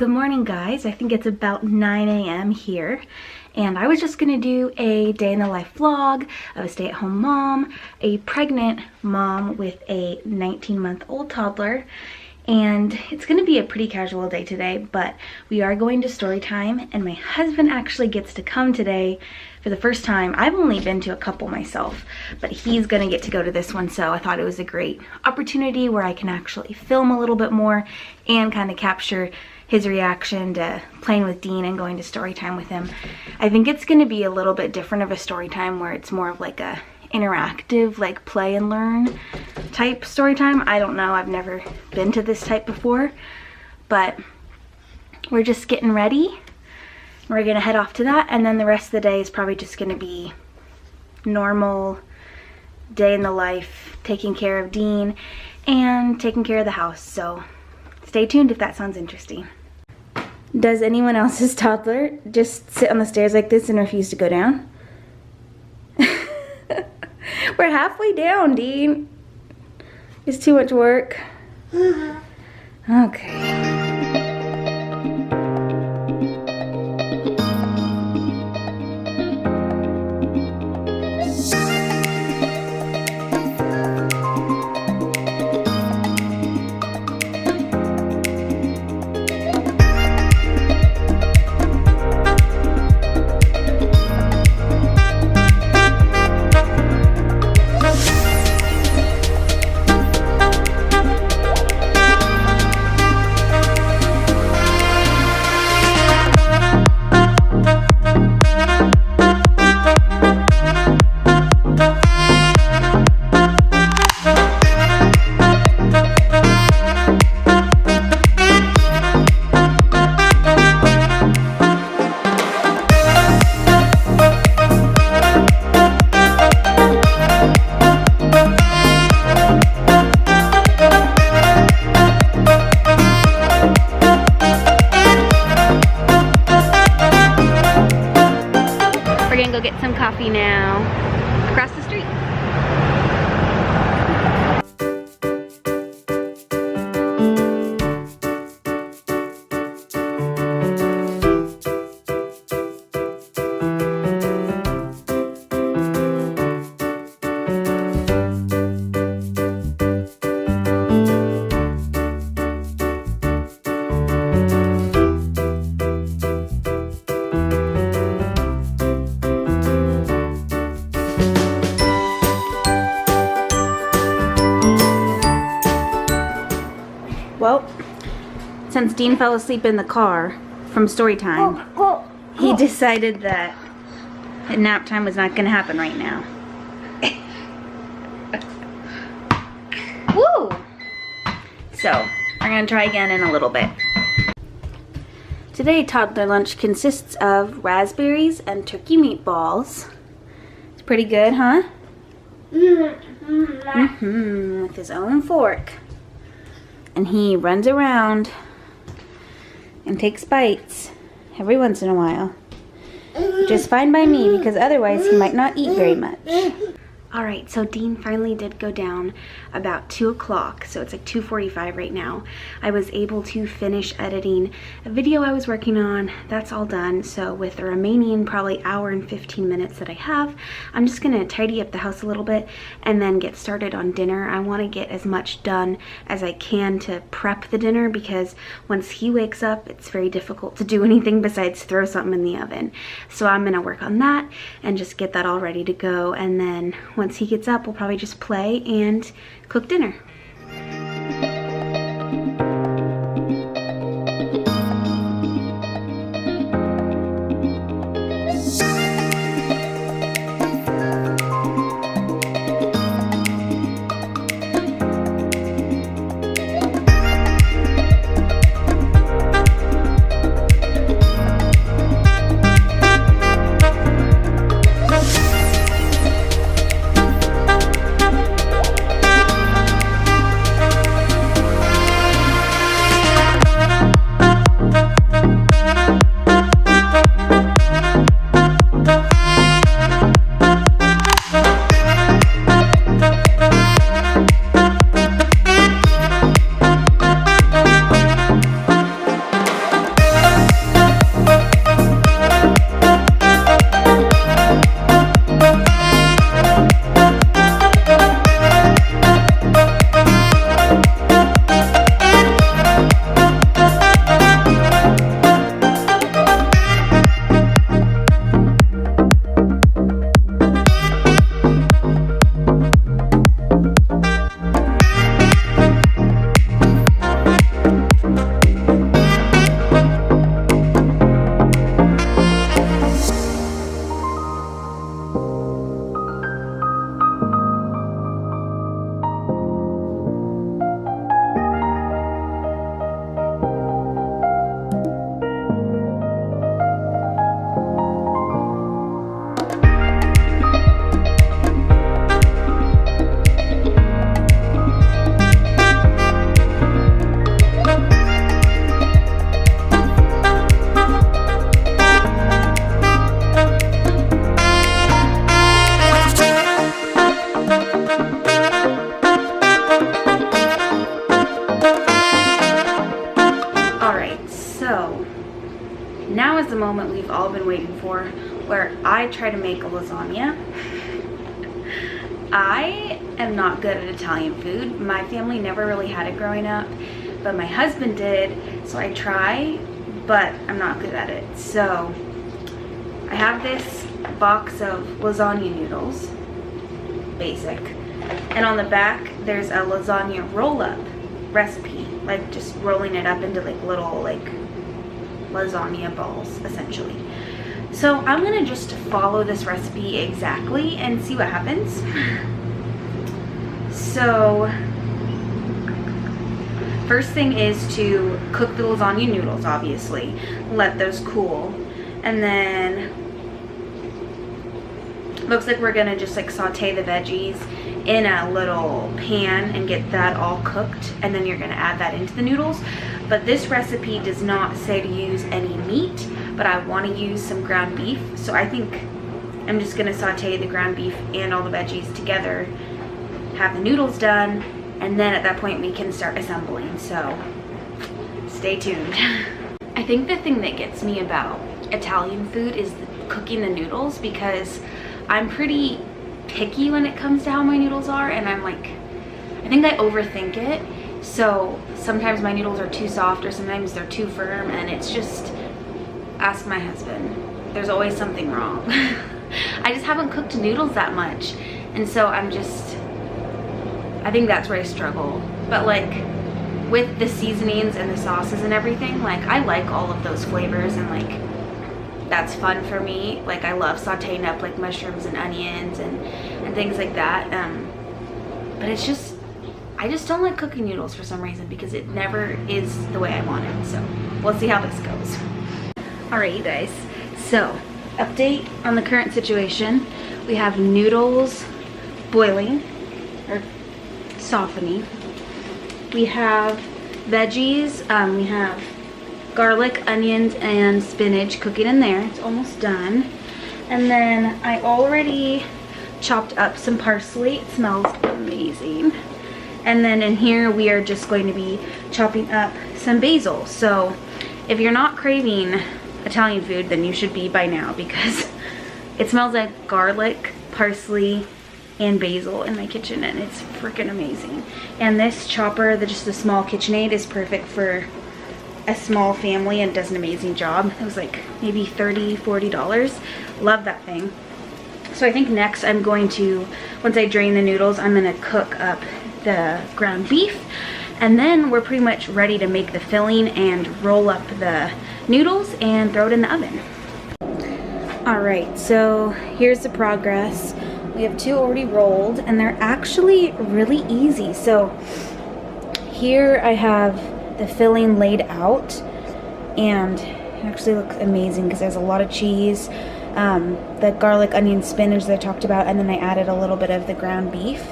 Good morning, guys. I think it's about 9 a.m. here, and I was just gonna do a day in the life vlog of a stay-at-home mom, a pregnant mom with a 19-month-old toddler, and it's gonna be a pretty casual day today, but we are going to story time, and my husband actually gets to come today for the first time. I've only been to a couple myself, but he's gonna get to go to this one, so I thought it was a great opportunity where I can actually film a little bit more and kind of capture his reaction to playing with Dean and going to story time with him. I think it's gonna be a little bit different of a story time where it's more of like a interactive, like play and learn type story time. I don't know, I've never been to this type before, but we're just getting ready. We're gonna head off to that, and then the rest of the day is probably just gonna be normal day in the life, taking care of Dean and taking care of the house. So stay tuned if that sounds interesting. Does anyone else's toddler just sit on the stairs like this and refuse to go down? We're halfway down, Dean. It's too much work. Okay. Get some coffee now across the street. Well, since Dean fell asleep in the car from story time, he decided that nap time was not going to happen right now. Woo! So, we're going to try again in a little bit. Today, toddler lunch consists of raspberries and turkey meatballs. It's pretty good, huh? With his own fork. And he runs around and takes bites every once in a while. Which is fine by me, because otherwise he might not eat very much. Alright, so Dean finally did go down about 2 o'clock, so it's like 2:45 right now. I was able to finish editing a video I was working on. That's all done, so with the remaining probably hour and 15 minutes that I have, I'm just going to tidy up the house a little bit and then get started on dinner. I want to get as much done as I can to prep the dinner, because once he wakes up, it's very difficult to do anything besides throw something in the oven. So I'm going to work on that and just get that all ready to go, and then once he gets up, we'll probably just play and cook dinner. All right, so now is the moment we've all been waiting for, where I try to make a lasagna. I am not good at Italian food. My family never really had it growing up, but my husband did, so I try, but I'm not good at it. So I have this box of lasagna noodles, basic, and on the back there's a lasagna roll-up recipe, like just rolling it up into like little like lasagna balls essentially. So I'm gonna just follow this recipe exactly and see what happens. So first thing is to cook the lasagna noodles, obviously. Let those cool. And then looks like we're gonna just like saute the veggies in a little pan and get that all cooked, and then you're gonna add that into the noodles. But this recipe does not say to use any meat, but I want to use some ground beef, so I think I'm just gonna saute the ground beef and all the veggies together, have the noodles done, and then at that point we can start assembling. So stay tuned. I think the thing that gets me about Italian food is cooking the noodles, because I'm pretty picky when it comes to how my noodles are, and I'm like, I think I overthink it. So sometimes my noodles are too soft or sometimes they're too firm, and it's just, ask my husband. There's always something wrong. I just haven't cooked noodles that much, and so I think that's where I struggle. But like with the seasonings and the sauces and everything, like I like all of those flavors, and like that's fun for me. Like I love sauteing up like mushrooms and onions and things like that. But it's just, I just don't like cooking noodles for some reason, because it never is the way I want it. So we'll see how this goes. All right, you guys. So update on the current situation. We have noodles boiling or softening. We have veggies. We have garlic, onions, and spinach cooking in there. It's almost done. And then I already chopped up some parsley. It smells amazing. And then in here we are just going to be chopping up some basil. So if you're not craving Italian food, then you should be by now, because it smells like garlic, parsley, and basil in my kitchen, and it's freaking amazing. And this chopper, just the small KitchenAid, is perfect for a small family and does an amazing job. It was like maybe $30, $40. Love that thing. So I think next I'm going to, once I drain the noodles, I'm gonna cook up the ground beef, and then we're pretty much ready to make the filling and roll up the noodles and throw it in the oven. All right, so here's the progress. We have 2 already rolled, and they're actually really easy. So here I have the filling laid out, and it actually looks amazing because there's a lot of cheese, the garlic, onion, spinach that I talked about, and then I added a little bit of the ground beef.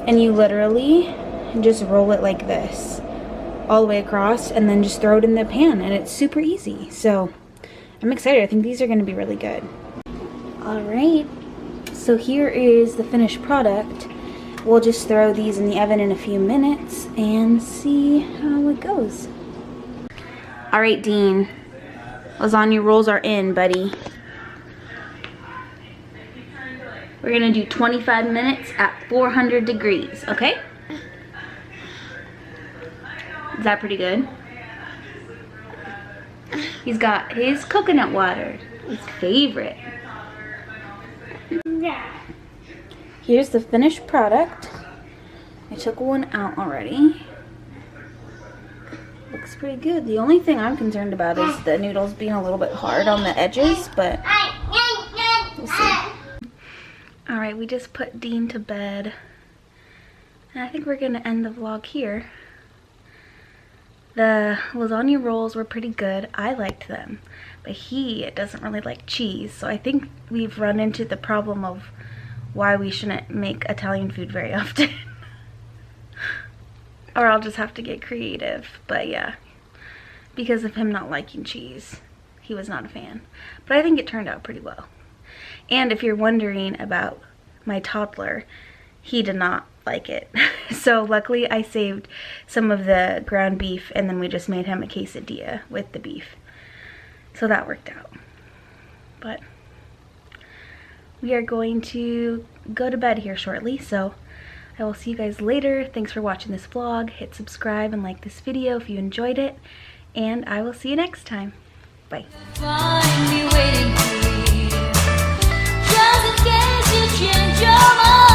And you literally just roll it like this all the way across, and then just throw it in the pan, and it's super easy. So I'm excited. I think these are going to be really good. All right, so here is the finished product. We'll just throw these in the oven in a few minutes and see how it goes. All right, Dean, lasagna rolls are in, buddy. We're gonna do 25 minutes at 400 degrees, okay? Is that pretty good? He's got his coconut water, his favorite. Here's the finished product. I took one out already. Looks pretty good. The only thing I'm concerned about is the noodles being a little bit hard on the edges, but we'll see. All right, we just put Dean to bed, and I think we're gonna end the vlog here. The lasagna rolls were pretty good. I liked them, but he doesn't really like cheese, so I think we've run into the problem of why we shouldn't make Italian food very often. Or I'll just have to get creative. But yeah, because of him not liking cheese, he was not a fan. But I think it turned out pretty well. And if you're wondering about my toddler, he did not like it. So luckily I saved some of the ground beef, and then we just made him a quesadilla with the beef. So that worked out. But we are going to go to bed here shortly, so I will see you guys later. Thanks for watching this vlog. Hit subscribe and like this video if you enjoyed it, and I will see you next time. Bye. Find me waiting for you, just in case you change your mind.